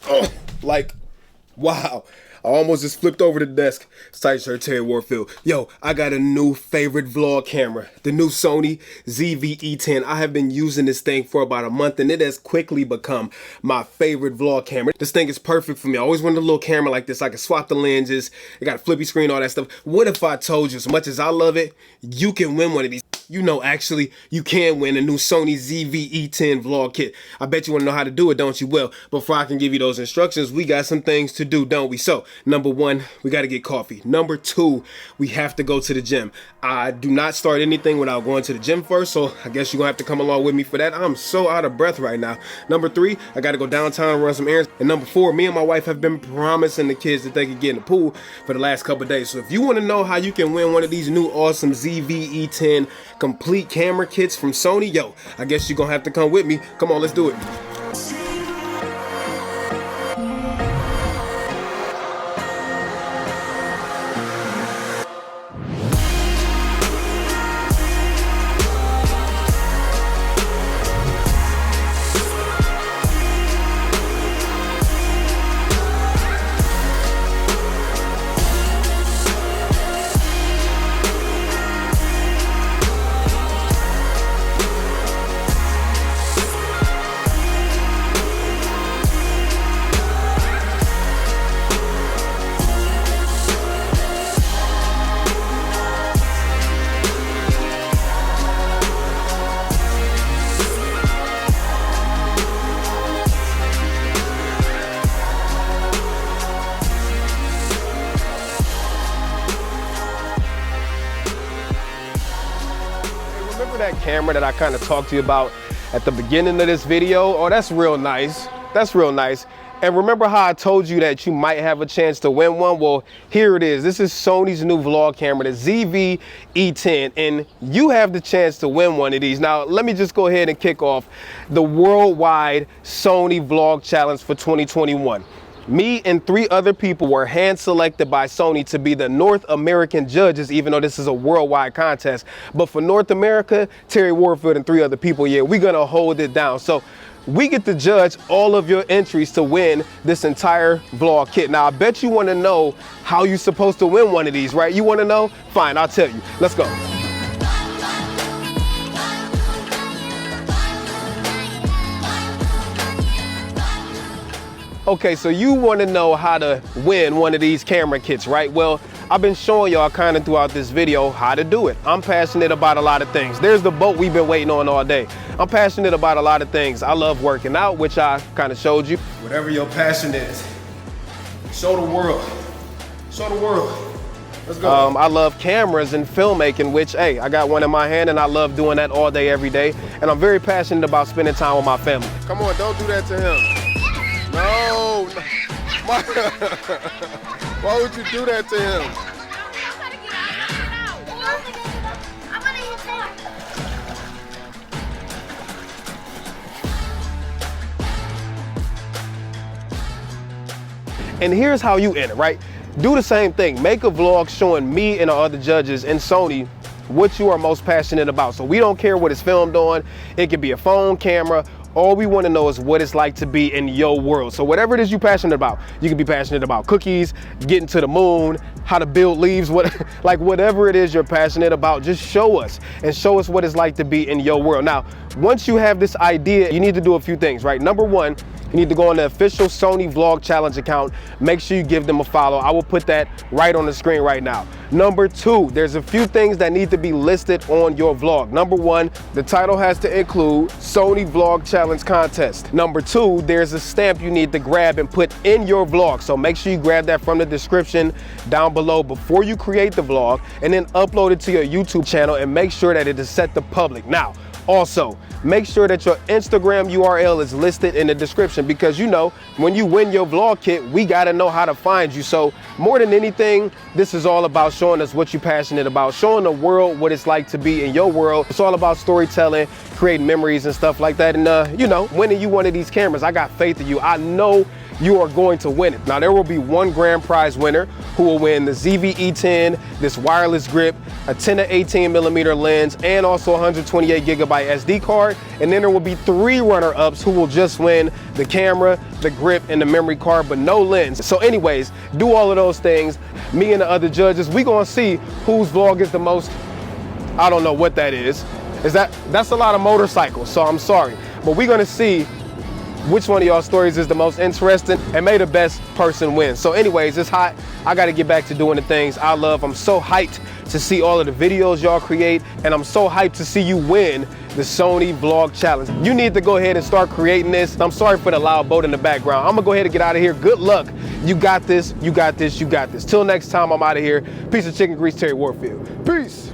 Oh, like, wow. I almost just flipped over the desk. Tight shirt, Terry Warfield. Yo, I got a new favorite vlog camera. The new Sony ZV-E10. I have been using this thing for about a month and it has quickly become my favorite vlog camera. This thing is perfect for me. I always wanted a little camera like this. I can swap the lenses. It got a flippy screen, all that stuff. What if I told you, as much as I love it, you can win one of these? You know, actually, you can win a new Sony ZV-E10 vlog kit. I bet you want to know how to do it, don't you? Well, before I can give you those instructions, we got some things to do, don't we? So, number one, we got to get coffee. Number two, we have to go to the gym. I do not start anything without going to the gym first, so I guess you're going to have to come along with me for that. I'm so out of breath right now. Number three, I got to go downtown and run some errands. And number four, me and my wife have been promising the kids that they could get in the pool for the last couple of days. So if you want to know how you can win one of these new awesome ZV-E10 complete camera kits from Sony, yo, I guess you're gonna have to come with me. Come on, let's do it. Remember that camera that I kind of talked to you about at the beginning of this video? Oh, that's real nice. That's real nice. And remember how I told you that you might have a chance to win one? Well, here it is. This is Sony's new vlog camera, the ZV-E10, and you have the chance to win one of these. Now, let me just go ahead and kick off the worldwide Sony Vlog Challenge for 2021. Me and 3 other people were hand selected by Sony to be the North American judges, even though this is a worldwide contest. But for North America, Terry Warfield and 3 other people, yeah, we're gonna hold it down. So we get to judge all of your entries to win this entire vlog kit. Now, I bet you wanna know how you're supposed to win one of these, right? You wanna know? Fine, I'll tell you. Let's go. Okay, so you want to know how to win one of these camera kits, right? Well, I've been showing y'all kind of throughout this video how to do it. I'm passionate about a lot of things. There's the boat we've been waiting on all day. I'm passionate about a lot of things. I love working out, which I kind of showed you. Whatever your passion is, show the world. Show the world. Let's go. I love cameras and filmmaking, which, hey, I got one in my hand and I love doing that all day, every day. And I'm very passionate about spending time with my family. Come on, don't do that to him. No. Why would you do that to him? And here's how you enter, right? Do the same thing. Make a vlog showing me and the other judges and Sony what you are most passionate about. So we don't care what it's filmed on. It could be a phone camera. All we want to know is what it's like to be in your world. So whatever it is you're passionate about, you can be passionate about cookies, getting to the moon, how to build leaves, like whatever it is you're passionate about, just show us and show us what it's like to be in your world. Now, once you have this idea, you need to do a few things, right? Number one, you need to go on the official Sony Vlog Challenge account. Make sure you give them a follow. I will put that right on the screen right now. Number two, there's a few things that need to be listed on your vlog. Number one, the title has to include Sony Vlog Challenge Contest. Number two, there's a stamp you need to grab and put in your vlog. So make sure you grab that from the description down below before you create the vlog, and then upload it to your YouTube channel and make sure that it is set to public. Now, also, make sure that your Instagram URL is listed in the description, because you know, when you win your vlog kit, we gotta know how to find you. So more than anything, this is all about showing us what you're passionate about, showing the world what it's like to be in your world. It's all about storytelling, creating memories and stuff like that. And you know, winning you one of these cameras, I got faith in you. I know you are going to win it. Now, there will be one grand prize winner who will win the ZV-E10, this wireless grip, a 10 to 18 millimeter lens, and also a 128 gigabyte SD card. And then there will be 3 runner-ups who will just win the camera, the grip, and the memory card, but no lens. So anyways, do all of those things. Me and the other judges, we gonna see whose vlog is the most, I don't know what that is. That's a lot of motorcycles, so I'm sorry. But we're gonna see which one of y'all stories is the most interesting, and may the best person win. So anyways, it's hot. I gotta get back to doing the things I love. I'm so hyped to see all of the videos y'all create, and I'm so hyped to see you win the Sony Vlog Challenge. You need to go ahead and start creating this. I'm sorry for the loud boat in the background. I'm gonna go ahead and get out of here. Good luck. You got this, you got this, you got this. Till next time, I'm out of here. Piece of chicken grease, Terry Warfield. Peace.